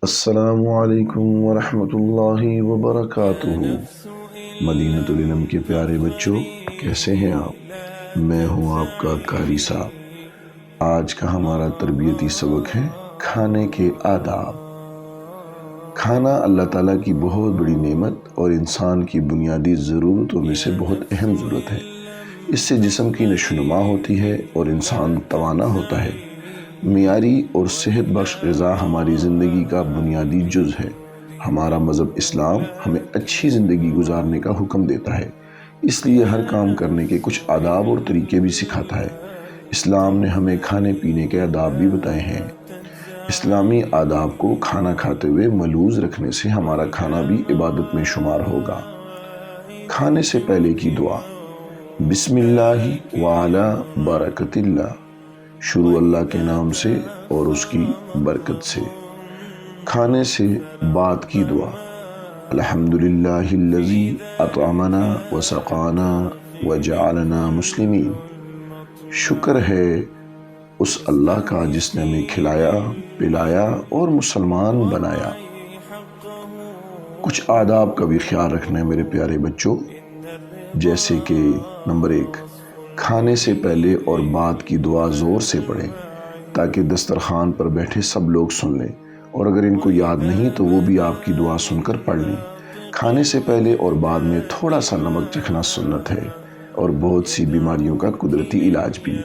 السلام علیکم ورحمۃ اللہ وبرکاتہ۔ مدینۃ العلم کے پیارے بچوں، کیسے ہیں آپ؟ میں ہوں آپ کا قاری صاحب۔ آج کا ہمارا تربیتی سبق ہے کھانے کے آداب۔ کھانا اللہ تعالیٰ کی بہت بڑی نعمت اور انسان کی بنیادی ضرورتوں میں سے بہت اہم ضرورت ہے۔ اس سے جسم کی نشو و نما ہوتی ہے اور انسان توانا ہوتا ہے۔ معیاری اور صحت بخش غذا ہماری زندگی کا بنیادی جز ہے۔ ہمارا مذہب اسلام ہمیں اچھی زندگی گزارنے کا حکم دیتا ہے، اس لیے ہر کام کرنے کے کچھ آداب اور طریقے بھی سکھاتا ہے۔ اسلام نے ہمیں کھانے پینے کے آداب بھی بتائے ہیں۔ اسلامی آداب کو کھانا کھاتے ہوئے ملحوظ رکھنے سے ہمارا کھانا بھی عبادت میں شمار ہوگا۔ کھانے سے پہلے کی دعا: بسم اللہ وعلی برکت اللہ، شروع اللہ کے نام سے اور اس کی برکت سے۔ کھانے سے بعد کی دعا: الحمدللہ الذی اطعمنا وسقانا وجعلنا مسلمین، شکر ہے اس اللہ کا جس نے ہمیں کھلایا پلایا اور مسلمان بنایا۔ کچھ آداب کا بھی خیال رکھنا ہے میرے پیارے بچوں، جیسے کہ نمبر 1، کھانے سے پہلے اور بعد کی دعا زور سے پڑھیں تاکہ دسترخوان پر بیٹھے سب لوگ سن لیں، اور اگر ان کو یاد نہیں تو وہ بھی آپ کی دعا سن کر پڑھ لیں۔ کھانے سے پہلے اور بعد میں تھوڑا سا نمک چکھنا سنت ہے اور بہت سی بیماریوں کا قدرتی علاج بھی۔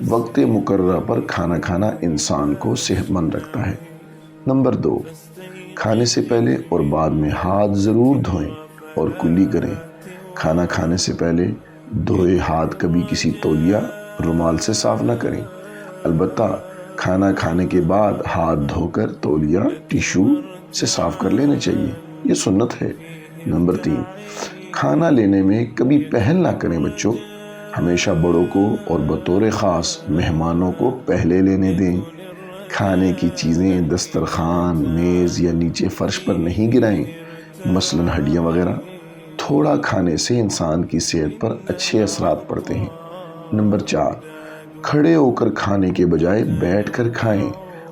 وقت مقررہ پر کھانا کھانا انسان کو صحت مند رکھتا ہے۔ نمبر 2، کھانے سے پہلے اور بعد میں ہاتھ ضرور دھوئیں اور کلی کریں۔ کھانا کھانے سے پہلے دھوئے ہاتھ کبھی کسی تولیہ رومال سے صاف نہ کریں، البتہ کھانا کھانے کے بعد ہاتھ دھو کر تولیہ ٹیشو سے صاف کر لینے چاہیے، یہ سنت ہے۔ نمبر 3، کھانا لینے میں کبھی پہل نہ کریں بچوں، ہمیشہ بڑوں کو اور بطور خاص مہمانوں کو پہلے لینے دیں۔ کھانے کی چیزیں دسترخوان، میز یا نیچے فرش پر نہیں گرائیں، مثلاً ہڈیاں وغیرہ۔ تھوڑا کھانے سے انسان کی صحت پر اچھے اثرات پڑتے ہیں۔ نمبر 4، کھڑے ہو کر کھانے کے بجائے بیٹھ کر کھائیں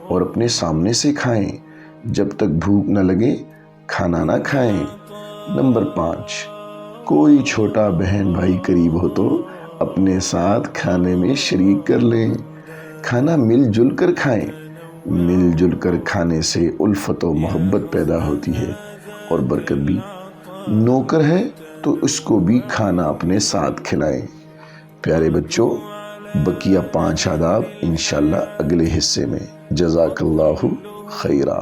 اور اپنے سامنے سے کھائیں، جب تک بھوک نہ لگے کھانا نہ کھائیں۔ نمبر 5، کوئی چھوٹا بہن بھائی قریب ہو تو اپنے ساتھ کھانے میں شریک کر لیں۔ کھانا مل جل کر کھائیں، مل جل کر کھانے سے الفت و محبت پیدا ہوتی ہے اور برکت بھی۔ نوکر ہے تو اس کو بھی کھانا اپنے ساتھ کھلائیں۔ پیارے بچوں، بقیہ 5 آداب انشاءاللہ اگلے حصے میں۔ جزاک اللہ خیرا۔